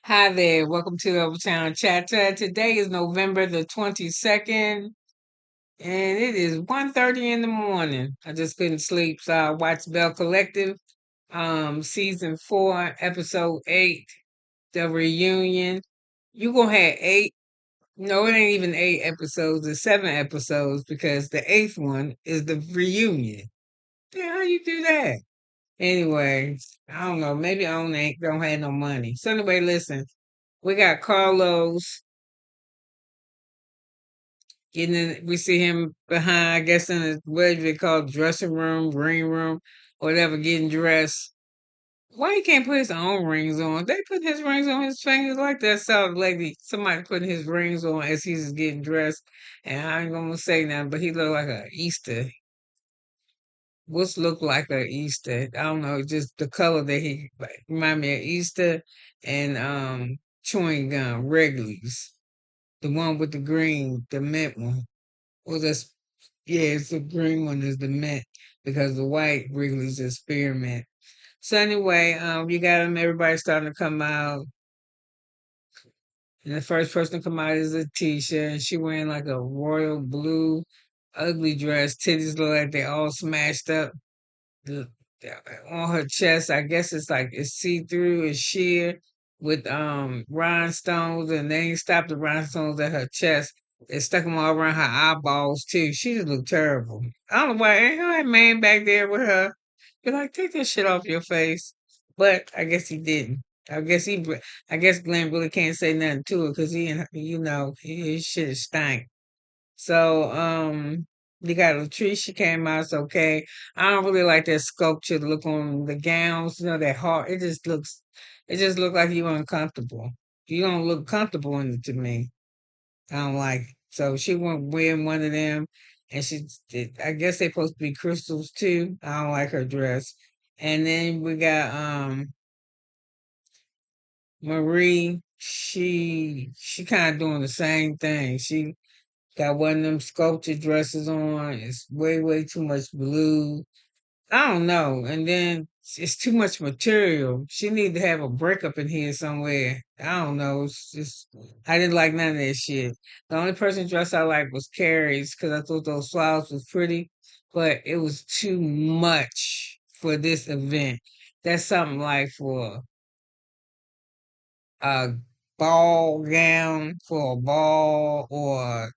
Hi there, welcome to the Overtown Chat. Today is November the 22nd, and it is 1:30 in the morning. I just couldn't sleep, so I watched Belle Collective, season 4, episode 8, the reunion. You gonna have 8? No, it ain't even 8 episodes, it's 7 episodes because the 8th one is the reunion. Yeah, how you do that? Anyway, I don't know. Maybe I don't have no money. So anyway, listen. We got Carlos getting in, we see him behind, I guess, in a, what they call dressing room, green room, whatever, getting dressed. Why he can't put his own rings on? They put his rings on his fingers like that. Sounds like somebody putting his rings on as he's getting dressed. And I ain't gonna say nothing, but he look like a Easter. What's look like a Easter? I don't know, just the color that he like, remind me of Easter and chewing gum, Wrigley's. The one with the green, the mint one. Well, that's yeah, it's the green one is the mint because the white Wrigley's is spearmint. So anyway, you got them. Everybody's starting to come out, and the first person to come out is Lateasha, and she wearing like a royal blue, ugly dress. Titties look like they all smashed up. The, on her chest, I guess it's like it's see through, it's sheer with rhinestones, and they ain't stopped the rhinestones at her chest. They stuck them all around her eyeballs too. She just looked terrible. I don't know why ain't that man back there with her. You're like, take that shit off your face. But I guess he didn't. I guess Glenn really can't say nothing to her because his shit stank. So, you got Latrice, she came out, it's okay. I don't really like that sculpture look on the gowns, that heart. It just look like you uncomfortable. You don't look comfortable in it to me. I don't like it. So she went wearing one of them, and I guess they supposed to be crystals too. I don't like her dress. And then we got Marie. She kind of doing the same thing. She got one of them sculpted dresses on. It's way too much blue. I don't know. And then it's too much material. She need to have a breakup in here somewhere. I don't know. It's just I didn't like none of that shit. The only person dress I liked was Carrie's because I thought those flowers was pretty, but it was too much for this event. That's something like for a ball gown for a ball or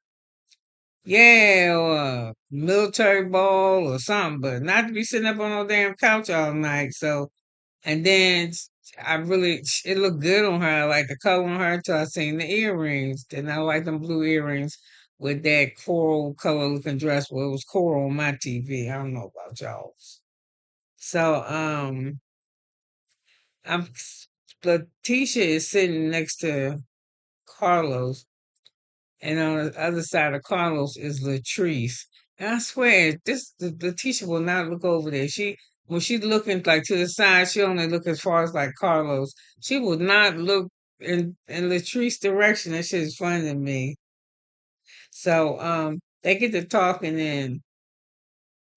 yeah, or a military ball or something, but not to be sitting up on no damn couch all night. So, and then it looked good on her. I like the color on her until I seen the earrings. Then I like them blue earrings with that coral color looking dress. Well, it was coral on my TV. I don't know about y'all's. So, I'm, Letitia is sitting next to Carlos. And on the other side of Carlos is Latrice. And I swear, the teacher will not look over there. When she's looking like to the side, she only look as far as like Carlos. She will not look in Latrice's direction. That shit is funny to me. So they get to talking and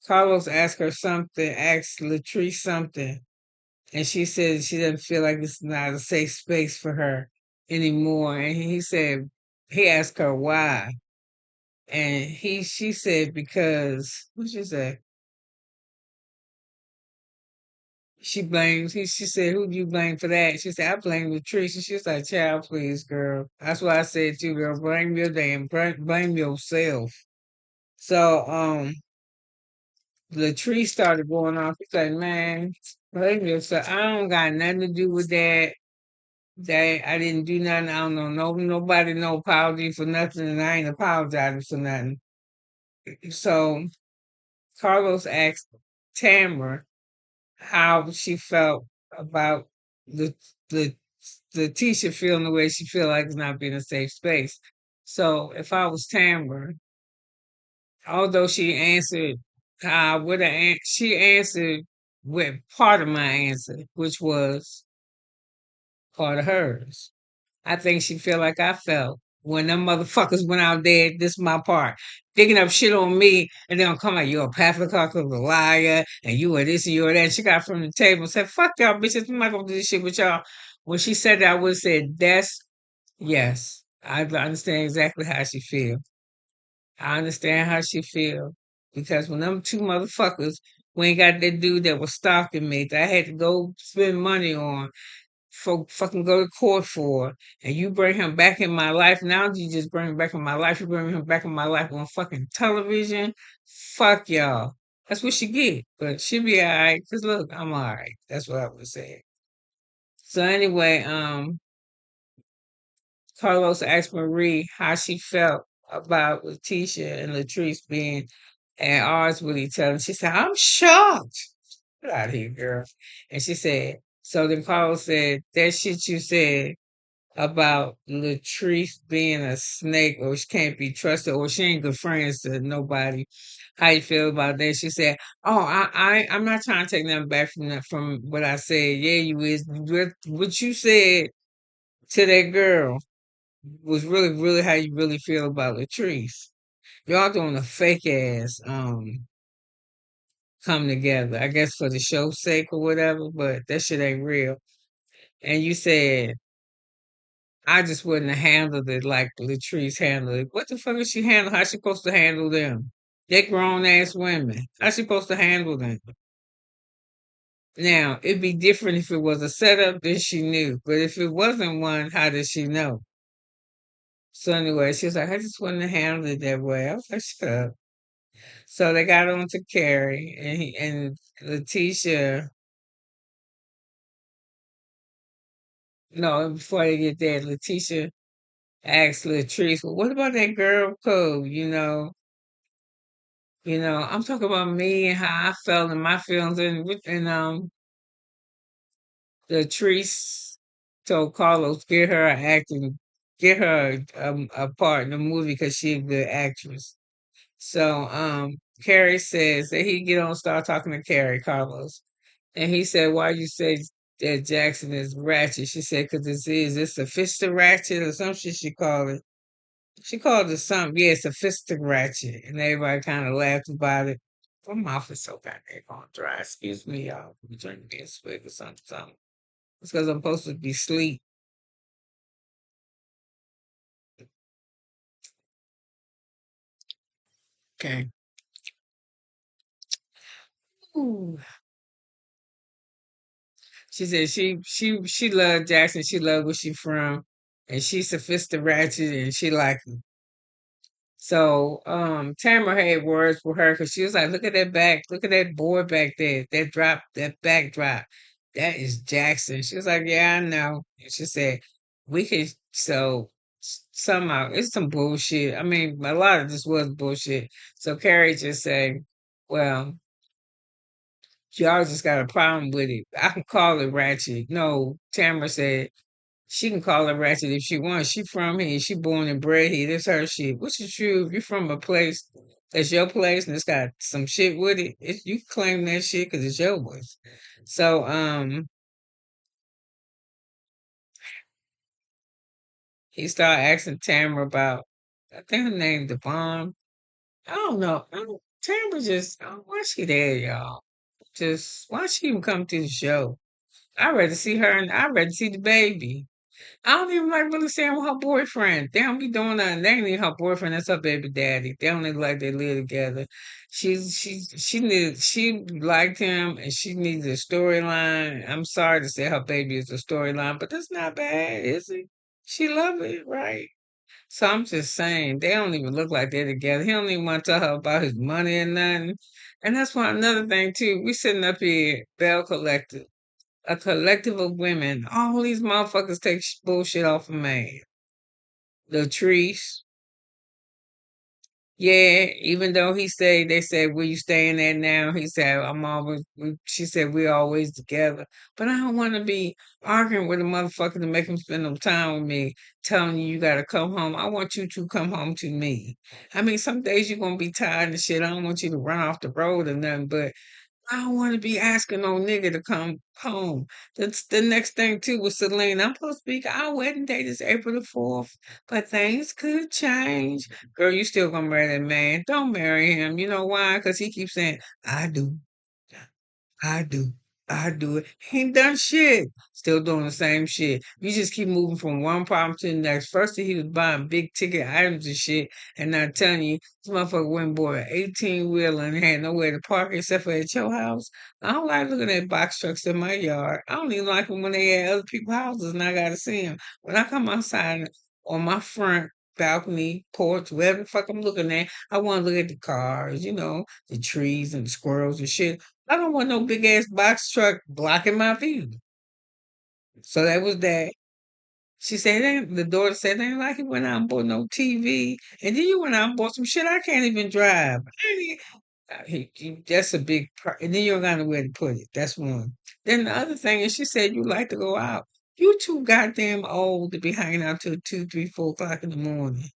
Carlos asks Latrice something, and she said she doesn't feel like it's not a safe space for her anymore. And he said he asked her why. And she said because what she say? She said, who do you blame for that? She said, I blame Latrice. And she was like, child, please, girl. That's what I said too, girl. Blame yourself. So Latrice started going off. She's like, man, blame yourself. I don't got nothing to do with that. That I didn't do nothing. I don't know nobody no apology for nothing, and I ain't apologizing for nothing. So Carlos asked Tamara how she felt about the the the teacher feeling the way she feel like it's not being a safe space. So if I was Tamara, although she answered she answered with part of my answer, which was part of hers. I think she feel like I felt when them motherfuckers went out there. This is my part, digging up shit on me, and then come like you're a patriarch, a liar, and you are this and you are that. She got from the table and said, "Fuck y'all bitches, I'm not gonna do this shit with y'all." When she said that, I would have said, that's, yes, I understand exactly how she feel. I understand how she feel. Because when them two motherfuckers, we ain't got that dude that was stalking me that I had to go spend money on, for fucking go to court for, and you bring him back in my life. Now you just bring him back in my life. You bring him back in my life on fucking television. Fuck y'all. That's what she get. But she be alright. Cause look, I'm alright. That's what I would say. So anyway, Carlos asked Marie how she felt about Lateasha and Latrice being at odds with each other. She said, I'm shocked. Get out of here, girl. And she said, so then Carlos said, that shit you said about Latrice being a snake or she can't be trusted or she ain't good friends to nobody. How you feel about that? She said, "Oh, I'm not trying to take nothing back from that from what I said. Yeah, you is what you said to that girl was really, really how you really feel about Latrice. Y'all doing a fake ass come together. I guess for the show's sake or whatever, but that shit ain't real. And you said I just wouldn't have handled it like Latrice handled it. What the fuck is she handle? How she supposed to handle them? They grown ass women. How she supposed to handle them? Now, it'd be different if it was a setup, then she knew. But if it wasn't one, how did she know? So anyway, she was like, I just wouldn't have handled it that way. I was like, shut up. So they got on to Kerry and Lateasha. No, before they get there, Lateasha asked Latrice, well, what about that girl code? I'm talking about me and how I felt and my feelings and Latrice told Carlos get her a part in the movie because she's a good actress. So Kerry says that he get on start talking to Kerry Carlos, and he said, "Why you say that Jackson is ratchet?" She said, "Cause it's a fist ratchet or some shit she called it." She called it something. Yeah, it's a fistic ratchet. And everybody kind of laughed about it. My mouth is so goddamn going dry. Excuse me, y'all. I'm drinking me a swig or something. It's because I'm supposed to be asleep. Okay. Ooh. She said she loved Jackson. She loved where she from. And she's sophisticated ratchet and she like him. So Tamara had words for her because she was like, look at that back, look at that board back there, that drop, that backdrop. That is Jackson. She was like, yeah, I know. And she said, we could so somehow it's some bullshit. I mean, a lot of this was bullshit. So Carrie just said, well, y'all just got a problem with it. I can call it ratchet. No, Tamara said she can call it ratchet if she wants. She from here. She born and bred here. This her shit. Which is true. If you're from a place that's your place and it's got some shit with it, you claim that shit because it's yours. So he started asking Tamara about. I think her name Devon. I don't know. Tamara just why she there, y'all? Just why she even come to the show? I'd rather see her and I'd rather see the baby. I don't even like really seeing with her boyfriend. They don't be doing nothing. They ain't even her boyfriend. That's her baby daddy. They don't look like they live together. She liked him and she needs a storyline. I'm sorry to say her baby is a storyline, but that's not bad, is it? She love it, right? So I'm just saying they don't even look like they're together. He don't even want to tell her about his money and nothing. And that's why another thing too. We sitting up here, Bell Collective, a collective of women. All these motherfuckers take bullshit off of man. Latrice, yeah, even though they said, where you staying at now? He said, she said, we're always together. But I don't want to be arguing with a motherfucker to make him spend no time with me, telling you got to come home. I want you to come home to me. I mean, some days you're going to be tired and shit. I don't want you to run off the road or nothing, but I don't want to be asking no nigga to come home. That's the next thing too with Celine. I'm supposed to be our wedding date is April the 4th, but things could change. Girl, you still gonna marry that man. Don't marry him. You know why? Because he keeps saying, I do. I do. I do it. He ain't done shit. Still doing the same shit. You just keep moving from one problem to the next. First, he was buying big ticket items and shit, and not telling you, this motherfucker went and bought an 18 wheeler and had nowhere to park except for at your house. I don't like looking at box trucks in my yard. I don't even like them when they at other people's houses and I gotta see them. When I come outside on my front balcony, porch, wherever the fuck I'm looking at, I want to look at the cars, the trees and the squirrels and shit. I don't want no big ass box truck blocking my view. So that was that. She said, the daughter said, they ain't like it when I bought no TV. And then you went out and bought some shit I can't even drive. That's a big, and then you don't got nowhere to put it. That's one. Then the other thing is, she said, you like to go out. You too goddamn old to be hanging out till 2, 3, 4 o'clock in the morning.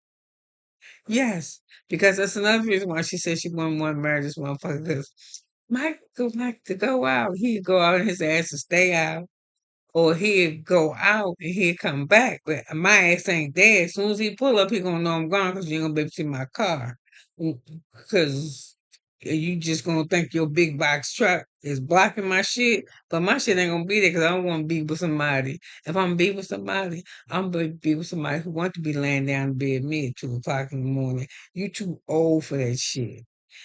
Yes, because that's another reason why she said she wouldn't want to marry this motherfucker. Because Mike would like to go out. He'd go out and his ass to stay out. Or he'd go out and he'd come back. But my ass ain't there. As soon as he pull up, he gonna know I'm gone because you ain't gonna be able to see my car. Because you just gonna think your big box truck is blocking my shit, but my shit ain't gonna be there because I don't want to be with somebody. If I'm be with somebody, I'm gonna be with somebody who wants to be laying down in bed me at 2 o'clock in the morning. You too old for that shit,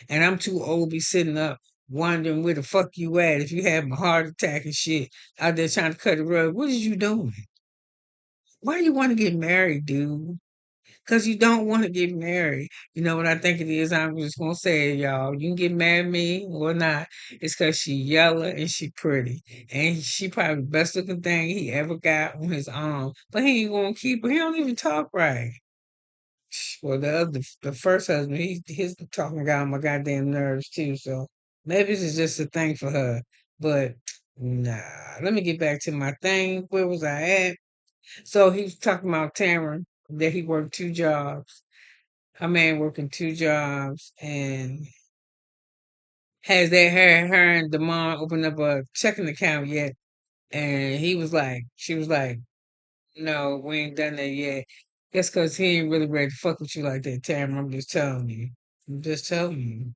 and I'm too old to be sitting up wondering where the fuck you at if you having a heart attack and shit out there trying to cut the rug. What is you doing? Why you want to get married, dude? Because you don't want to get married. You know what I think it is? I'm just going to say it, y'all. You can get mad at me or not. It's because she yellow and she pretty. And she probably the best looking thing he ever got on his arm. But he ain't going to keep her. He don't even talk right. Well, the first husband, his talking got on my goddamn nerves too. So maybe this is just a thing for her. But nah, let me get back to my thing. Where was I at? So he was talking about Tamara, that he worked 2 jobs. Her man working 2 jobs and has that her and Damon opened up a checking account yet? And she was like, no, we ain't done that yet. That's because he ain't really ready to fuck with you like that, Tamara. I'm just telling you. I'm just telling you.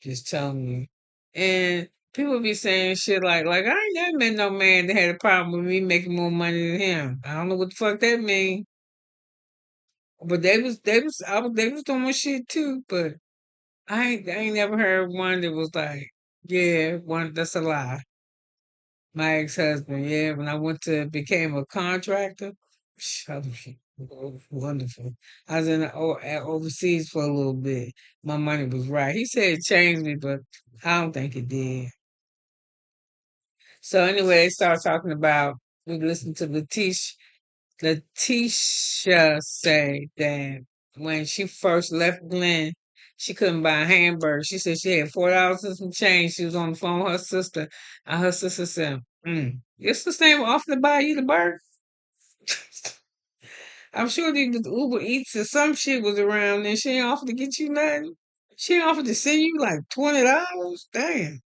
Just telling you. And people be saying shit like I ain't never met no man that had a problem with me making more money than him. I don't know what the fuck that mean. But they was doing shit too, but I ain't never heard one that was like, yeah, one that's a lie. My ex-husband, yeah, when I went to became a contractor, wonderful. I was overseas for a little bit. My money was right. He said it changed me, but I don't think it did. So anyway, they started talking about we listened to Lateasha say that when she first left Glenn, she couldn't buy a hamburger. She said she had $4 and some change. She was on the phone with her sister, and her sister said, your sister ain't offer to buy you the burger. I'm sure the Uber Eats or some shit was around and she ain't offered to get you nothing. She ain't offered to send you like $20. Damn.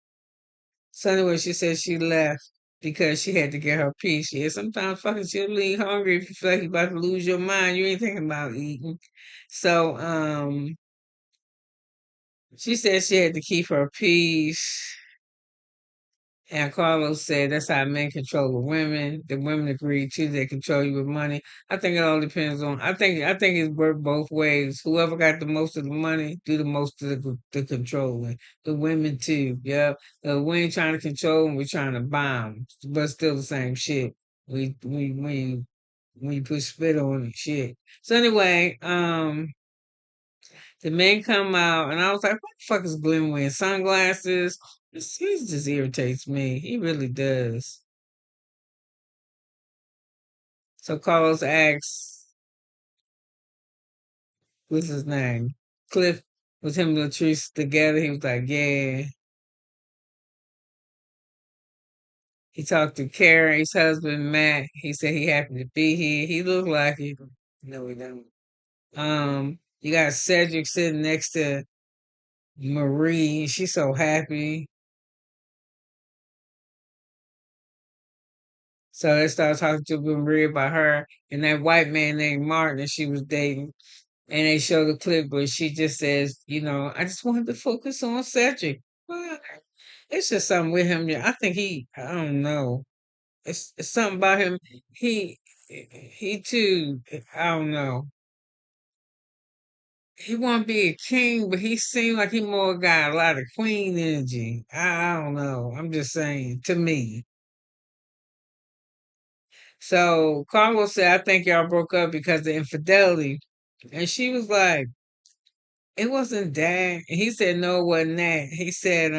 So anyway, she said she left because she had to get her piece. Yeah, sometimes fucking she'll leave hungry if you feel like you're about to lose your mind. You ain't thinking about eating. So she said she had to keep her peace. And Carlos said that's how men control the women. The women agree too. They control you with money. I think it all depends on. I think it's worked both ways. Whoever got the most of the money do the most of the controlling. The women too. Yep. We ain't trying to control them. We're trying to bomb. But still the same shit. We put spit on it, shit. So anyway, the men come out, and I was like, "What the fuck is Glenn wearing sunglasses?" He just irritates me. He really does. So Carlos asks, what's his name? Cliff, was him and Latrice together? He was like, yeah. He talked to Kerry's husband, Matt. He said he happened to be here. He looked like it. No, he don't. You got Cedric sitting next to Marie. She's so happy. So they started talking to Marie about her and that white man named Martin that she was dating. And they show the clip where she just says, I just wanted to focus on Cedric. What? It's just something with him. Yeah, I think I don't know. It's something about him. He, he too. I don't know. He want to be a king, but he seemed like he more got a lot of queen energy. I don't know. I'm just saying. To me. So Carlos said, "I think y'all broke up because of infidelity," and she was like, "It wasn't that." And he said, "No, it wasn't that." He said,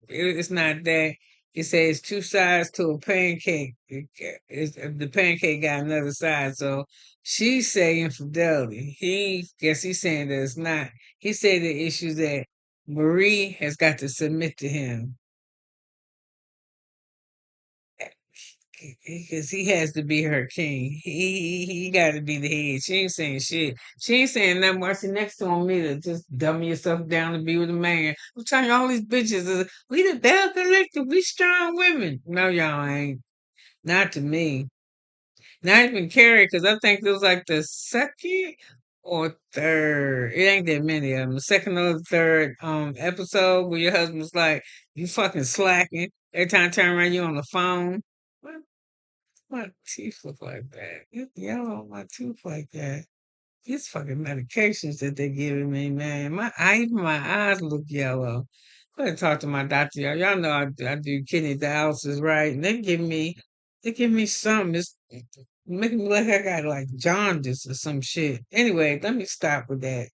it's not that." He said, "It's two sides to a pancake. The pancake got another side." So she's saying infidelity. Guess he's saying that it's not. He said the issue that Marie has got to submit to him because he has to be her king. He got to be the head. She ain't saying shit. She ain't saying nothing while she next to him either. Just dumb yourself down to be with a man. I'm telling you, all these bitches, we the Belle Collective. We strong women. No, y'all ain't. Not to me. Not even Kerry, because I think it was like the second or third. It ain't that many of them. The second or the third episode where your husband was like, "You fucking slacking." Every time I turn around, you on the phone. My teeth look like that. It's yellow on my tooth like that. These fucking medications that they giving me, man. Even my eyes look yellow. I'm gonna talk to my doctor, y'all. Y'all know I do kidney dialysis, right? And they give me something. It's making me look like I got like jaundice or some shit. Anyway, let me stop with that.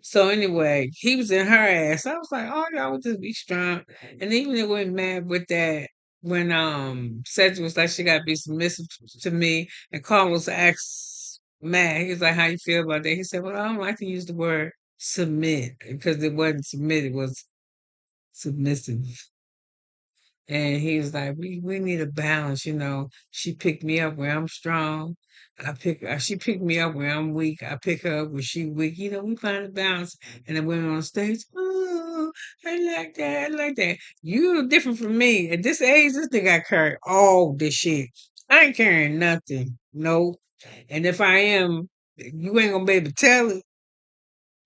So anyway, he was in her ass. I was like, oh, y'all would just be strong. And even it went mad with that when Cedric was like, she gotta be submissive to me. And Carlos asked Matt, he was like, how you feel about that? He said, well, I don't like to use the word submit because it wasn't submit, it was submissive. And he was like, we need a balance, you know. She picked me up where I'm strong. She picked me up where I'm weak. I pick her up where she weak. You know, we find a balance. And the women on stage, oh, I like that. I like that. You different from me. At this age, this thing I carry all this shit. I ain't carrying nothing. No. And if I am, you ain't gonna be able to tell it.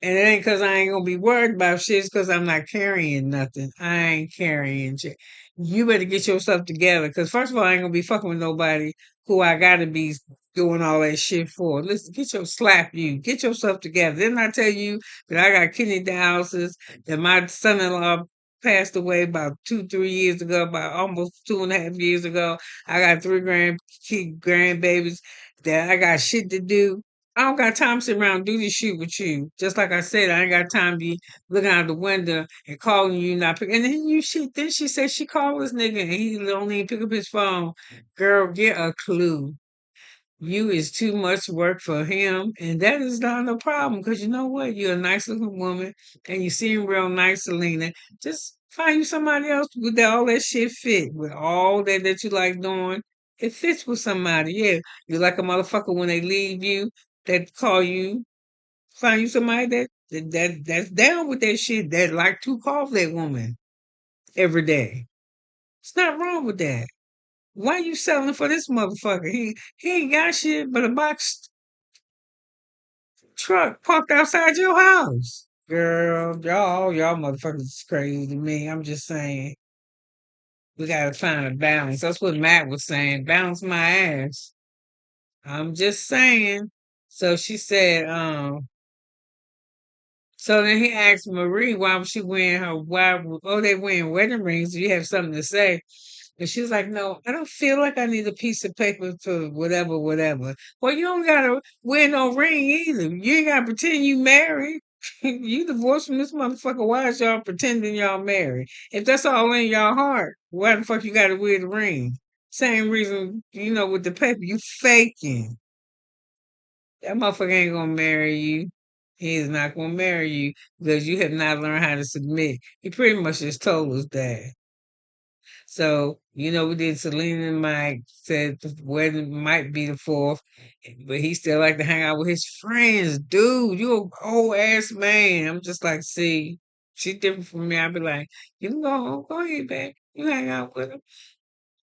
And it ain't cause I ain't gonna be worried about shit, it's cause I'm not carrying nothing. I ain't carrying shit. You better get yourself together. Cause first of all, I ain't gonna be fucking with nobody who I gotta be doing all that shit for. Listen, slap you. Get yourself together. Didn't I tell you that I got kidney dialysis, that my son-in-law passed away about 2, 3 years ago, about almost 2.5 years ago. I got three grandbabies that I got shit to do. I don't got time to sit around and do this shit with you. Just like I said, I ain't got time to be looking out the window and calling you not pick. And then then she said she called this nigga and he don't even pick up his phone. Girl, get a clue. You is too much work for him, and that is not a problem because you know what? You're a nice looking woman, and you seem real nice, Selena. Just find you somebody else with all that shit fit with all that you like doing. It fits with somebody. Yeah, you like a motherfucker when they leave you that call you. Find you somebody that's down with that shit that like to call that woman every day. It's not wrong with that. Why you selling for this motherfucker? He ain't got shit but a box truck parked outside your house. Girl, y'all motherfuckers is crazy to me. I'm just saying we gotta find a balance. That's what Matt was saying. Balance my ass. I'm just saying. So she said, so then he asked Marie why was she wearing they wearing wedding rings. Do you have something to say? And she was like, no, I don't feel like I need a piece of paper for whatever, whatever. Well, you don't gotta wear no ring either. You ain't gotta pretend you married. You divorced from this motherfucker. Why is y'all pretending y'all married? If that's all in your heart, why the fuck you gotta wear the ring? Same reason, with the paper, you faking. That motherfucker ain't gonna marry you. He is not gonna marry you because you have not learned how to submit. He pretty much just told us that. So, we did Selena and Mike said the wedding might be the fourth, but he still like to hang out with his friends. Dude, you a old ass man. I'm just like, see, she different from me. I'd be like, you can go ahead, babe. You hang out with him.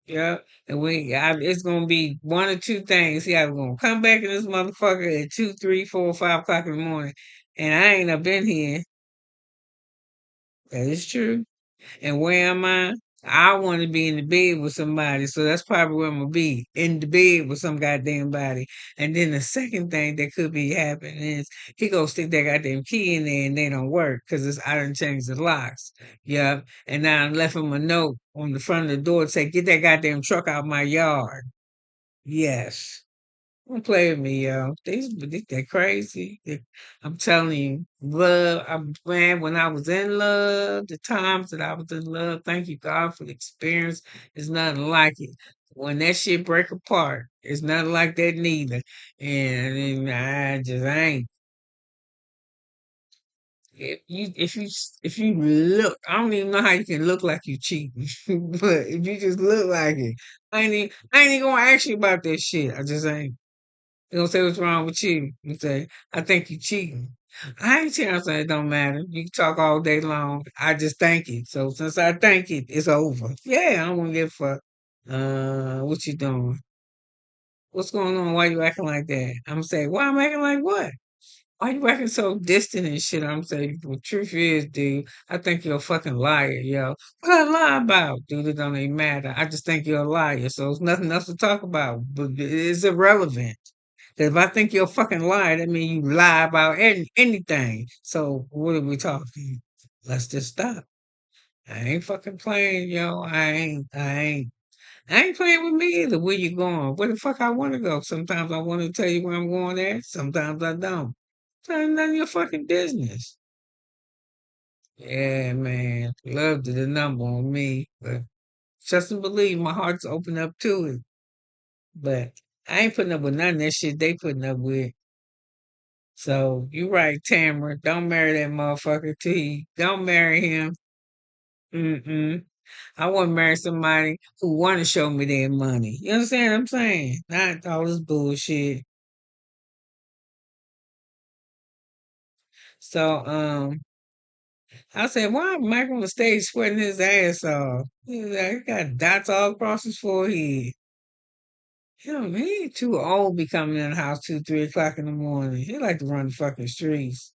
Yeah. And it's gonna be one or two things. He either gonna come back in this motherfucker at 2, 3, 4, 5 o'clock in the morning. And I ain't up in here. That is true. And where am I? I want to be in the bed with somebody, so that's probably where I'm gonna be, in the bed with some goddamn body. And then the second thing that could be happening is he gonna stick that goddamn key in there and they don't work because it's I done changed the locks. Yeah, and now I left him a note on the front of the door to say, "Get that goddamn truck out my yard." Yes. Don't play with me, yo. They're crazy. I'm telling you, love. Man, when I was in love, the times that I was in love, thank you God for the experience. It's nothing like it. When that shit break apart, it's nothing like that neither. And I just ain't. If you look, I don't even know how you can look like you cheating, but if you just look like it, I ain't even gonna ask you about that shit. I just ain't. They gonna say what's wrong with you. You say, I think you cheating. I ain't saying it don't matter. You can talk all day long. I just think it. So since I think it, it's over. Yeah, I don't wanna give a fuck. What you doing? What's going on? Why you acting like that? I'm saying, why I'm acting like what? Why you acting so distant and shit? I'm saying, the truth is, dude, I think you're a fucking liar, yo. What I lie about, dude? It don't even matter. I just think you're a liar, so it's nothing else to talk about. But it's irrelevant. 'Cause if I think you're a fucking liar, that means you lie about anything. So what are we talking? Let's just stop. I ain't fucking playing, yo. I ain't playing with me either. Where you going? Where the fuck I want to go? Sometimes I want to tell you where I'm going at. Sometimes I don't. So none of your fucking business. Yeah, man. Love to the number on me, but trust and believe my heart's open up to it. But I ain't putting up with none of that shit they putting up with. So you right, Tamara. Don't marry that motherfucker T. Don't marry him. Mm-mm. I want to marry somebody who want to show me their money. You understand what I'm saying? Not all this bullshit. So I said, why am Mike on the stage sweating his ass off? He got dots all across his forehead. You know, he ain't too old be coming in the house 2, 3 o'clock in the morning. He like to run the fucking streets.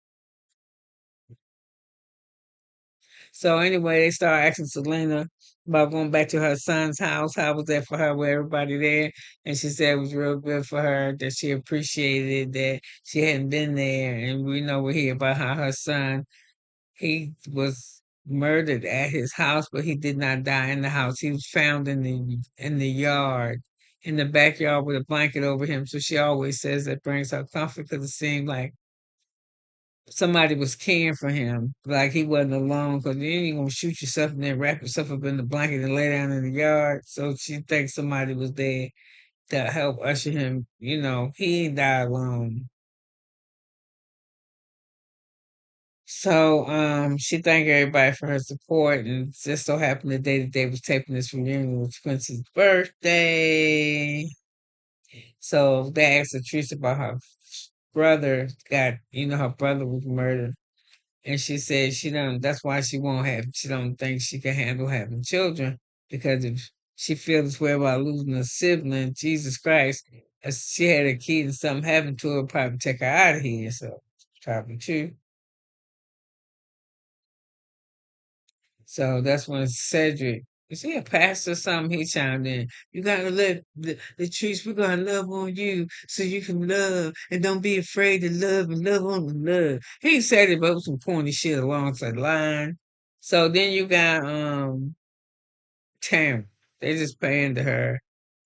So anyway, they started asking Selena about going back to her son's house. How was that for her with everybody there? And she said it was real good for her, that she appreciated that she hadn't been there. And we know we hear about how her son, he was murdered at his house, but he did not die in the house. He was found in the yard, in the backyard with a blanket over him. So she always says that brings her comfort because it seemed like somebody was caring for him, like he wasn't alone. Because you ain't gonna shoot yourself and then wrap yourself up in the blanket and lay down in the yard. So she thinks somebody was there to help usher him. You know, he ain't die alone. So she thanked everybody for her support, and it just so happened the day that they was taping this reunion was Quincy's birthday. So they asked Latrice about her brother got, her brother was murdered. And she said she don't. That's why she won't have. She don't think she can handle having children because if she feels this way about losing a sibling, Jesus Christ, if she had a kid and something happened to her, it'd probably take her out of here. So it's probably true. So that's when Cedric, is he a pastor or something? He chimed in. You gotta let the truth. We're gonna love on you so you can love and don't be afraid to love and love on the love. He said it, but it was some corny shit alongside the line. So then you got Tam. They just paying to her.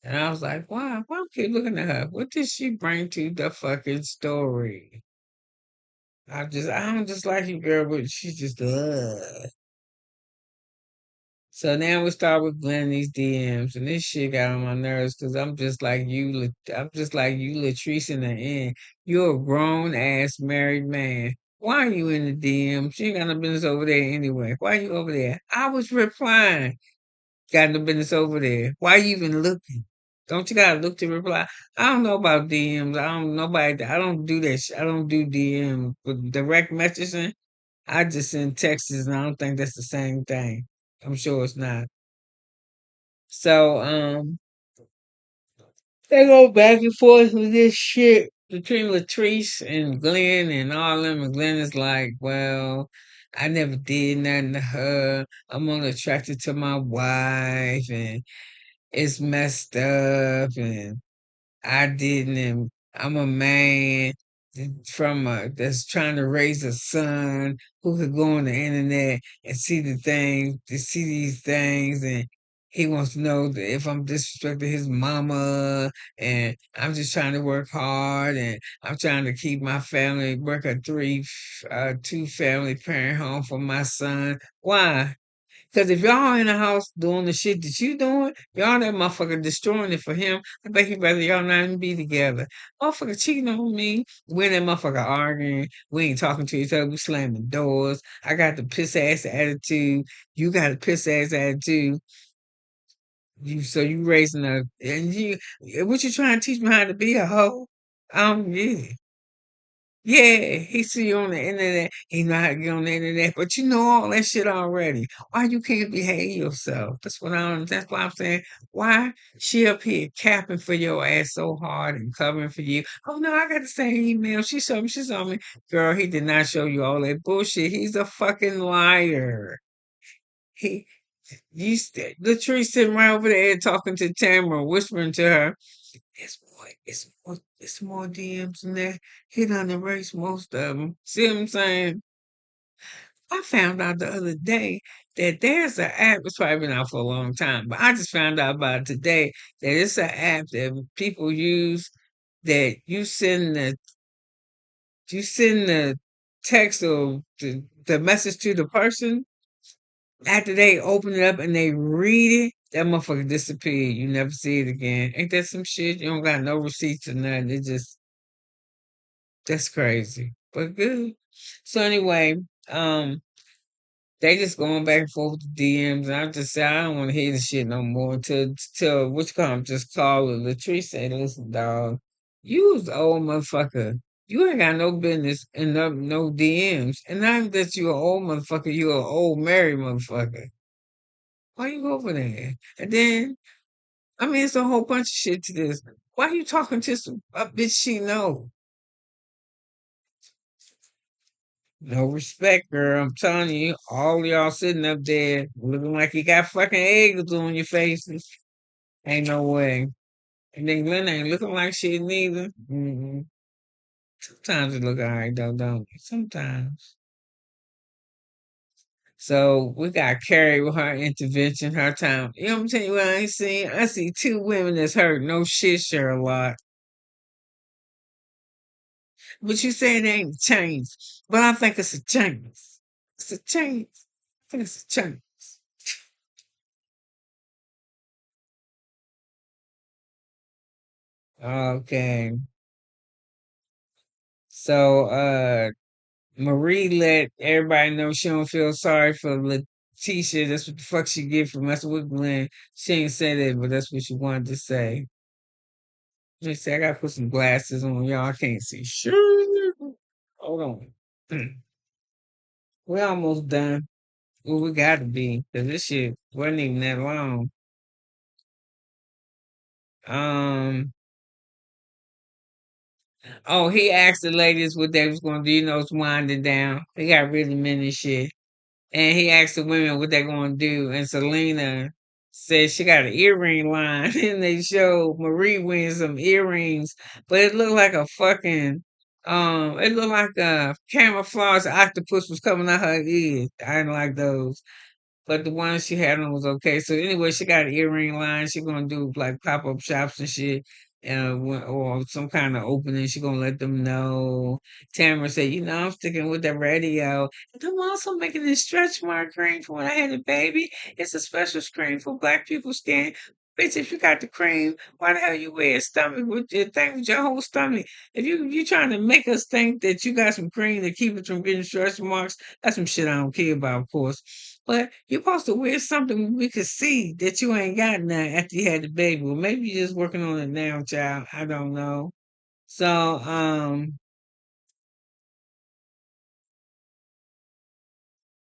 And I was like, why I keep looking at her? What did she bring to the fucking story? I don't just like you, girl, but she's just So now we start with Glenn these DMs, and this shit got on my nerves because I'm just like you, Latrice in the end. You're a grown ass married man. Why are you in the DMs? You ain't got no business over there anyway. Why you over there? I was replying. Got no business over there. Why you even looking? Don't you gotta look to reply? I don't know about DMs. I don't nobody. I don't do that. I don't do DM with direct messaging. I just send texts, and I don't think that's the same thing. I'm sure it's not. So they go back and forth with this shit between Latrice and Glenn and all them, and Glenn is like, well. I never did nothing to her. I'm only attracted to my wife, and it's messed up, and I didn't. And I'm a man that's trying to raise a son who could go on the internet and see the things, to see these things, and he wants to know that if I'm disrespecting his mama, and I'm just trying to work hard, and I'm trying to keep my family, work a two family parent home for my son. Why? Because if y'all in the house doing the shit that you doing, y'all that motherfucker destroying it for him. I bet he rather y'all not even be together. Motherfucker cheating on me. We and that motherfucker arguing. We ain't talking to each other. We slamming doors. I got the piss ass attitude. You got a piss ass attitude. You raising a and what you trying to teach me how to be a hoe? Yeah. Yeah, he see you on the internet. He know how to get on the internet, but you know all that shit already. Why you can't behave yourself? That's what I don't. That's why I'm saying. Why she up here capping for your ass so hard and covering for you? Oh no, I got the same email. She showed me. She showed me. Girl, he did not show you all that bullshit. He's a fucking liar. He, Latrice sitting right over there talking to Tamera, whispering to her. It's more DMs than that. He done erased most of them. See what I'm saying? I found out the other day that there's an app, it's probably been out for a long time, but I just found out about it today that it's an app that people use that you send the text or the message to the person. After they open it up and they read it, that motherfucker disappeared. You never see it again. Ain't that some shit? You don't got no receipts or nothing. That's crazy, but good. So anyway, um, they just going back and forth with the DMs, and I just say I don't want to hear this shit no more until which come just call it. Latrice said, "Listen, dog, you was the old motherfucker. You ain't got no business in no DMs, and not even that you an old motherfucker. You an old married motherfucker. Why you go over there? And then I mean, it's a whole bunch of shit to this. Why you talking to some a bitch she know? No respect, girl. I'm telling you, all y'all sitting up there looking like you got fucking eggs on your faces. Ain't no way. And then Glenn ain't looking like shit neither. Sometimes it look alright though, don't it? Sometimes. So we got Kerry with her intervention, her time. You know what I'm telling you what I ain't seen? I see two women that's hurt. No shit, Sherlock. But you saying it ain't a change. But I think it's a change. It's a change. I think it's a change. Okay. So Marie let everybody know she don't feel sorry for Lateasha. That's what the fuck she get for messing with Glenn. She ain't said it, but that's what she wanted to say. She said, I gotta put some glasses on, y'all. I can't see. Sure. Hold on. We're almost done. Well, we gotta be, because this shit wasn't even that long. Um, oh, he asked the ladies what they was gonna do, it's winding down. They got really many shit. And he asked the women what they gonna do, and Selena said she got an earring line, and they showed Marie wearing some earrings, but it looked like it looked like a camouflage octopus was coming out her ear. I didn't like those. But the one she had on was okay. So anyway, she got an earring line. She gonna do like pop up shops and shit, or some kind of opening. She gonna let them know. Tamara said, I'm sticking with the radio. And I'm also making this stretch mark cream for when I had a baby. It's a special cream for Black people's skin. Bitch, if you got the cream, why the hell you wear a stomach with your thing with your whole stomach? If you trying to make us think that you got some cream to keep us from getting stretch marks, that's some shit I don't care about, of course. But you're supposed to wear something we could see that you ain't got now after you had the baby. Well, maybe you're just working on it now, child. I don't know. So,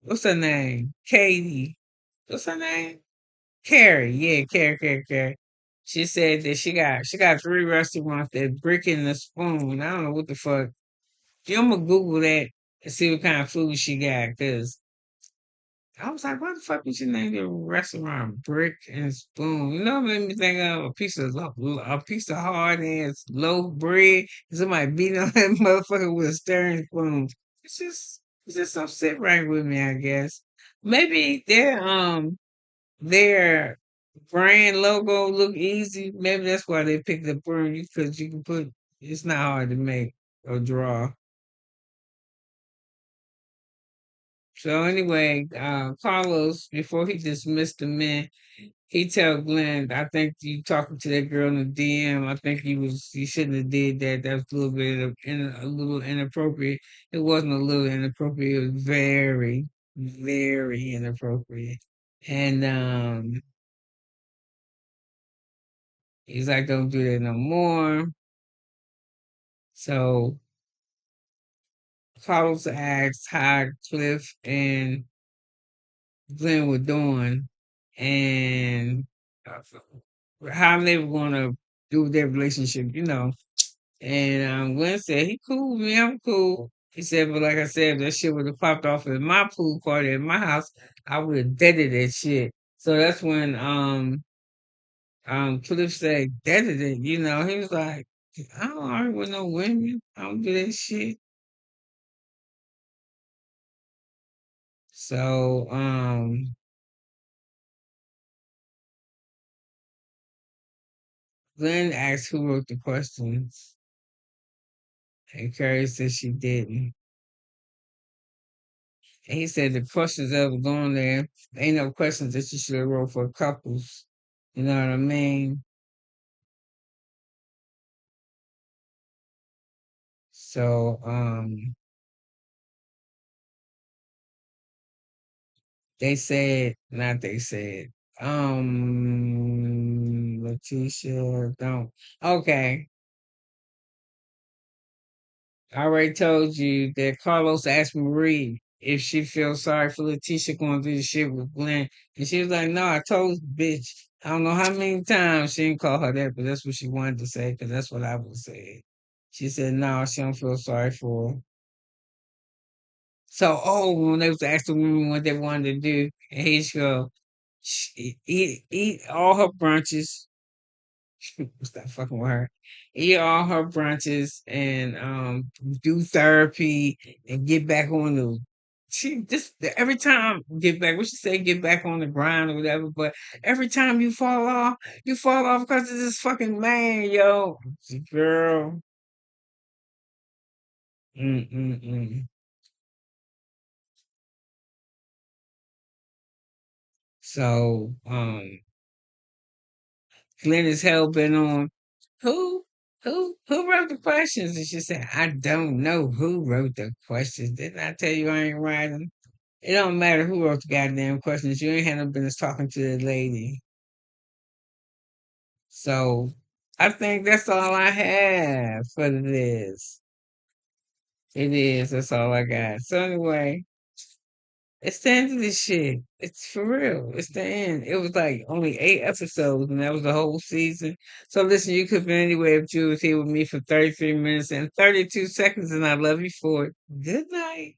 what's her name? Katie. What's her name? Kerry. Yeah, Kerry. She said that she got three restaurants that brick and the spoon. I don't know what the fuck. I'm gonna Google that and see what kind of food she got. Cause I was like, what the fuck would you name your restaurant Brick and Spoon? You know, what made me think of a piece of hard ass loaf bread. And somebody beating on that motherfucker with a stirring spoon. It's just, it's just don't sit right with me. I guess maybe their brand logo look easy. Maybe that's why they picked the brand because you can put. It's not hard to make or draw. So anyway, Carlos, before he dismissed the men, he tell Glenn, "I think you talking to that girl in the DM. I think you shouldn't have did that. That was a little bit a little inappropriate. It wasn't a little inappropriate. It was very, very inappropriate." And he's like, "Don't do that no more." So Carlos asked how Cliff and Glenn were doing, and how they were gonna do their relationship, you know. And Glenn said, he cool with me, I'm cool. He said, but like I said, if that shit would have popped off at my pool party at my house, I would have deaded that shit. So that's when Cliff said deaded it, you know. He was like, I don't argue with no women. I don't do that shit. So Glenn asked who wrote the questions, and Kerry said she didn't. And he said the questions that was on there ain't no questions that you should have wrote for couples. You know what I mean? So they said, not they said, Lateasha don't. Okay. I already told you that Carlos asked Marie if she feels sorry for Lateasha going through the shit with Glenn. And she was like, no, I told the bitch. I don't know how many times she didn't call her that, but that's what she wanted to say because that's what I would say. She said, no, she don't feel sorry for her. So, when they was asking women what they wanted to do, and he go, eat all her brunches. Stop fucking with her. Eat all her brunches and do therapy and get back on the. She just every time get back. What she say? Get back on the grind or whatever. But every time you fall off because of this fucking man, yo, girl. Mm-mm-mm. So Glenn is hell bent on who who wrote the questions, and she said, I don't know who wrote the questions. Didn't I tell you I ain't writing? It don't matter who wrote the goddamn questions. You ain't had no business talking to the lady. So I think that's all I have for this. It is. That's all I got. So anyway, it's the end of this shit. It's for real. It's the end. It was like only 8 episodes, and that was the whole season. So listen, you could be anywhere if you was here with me for 33 minutes and 32 seconds, and I love you for it. Good night.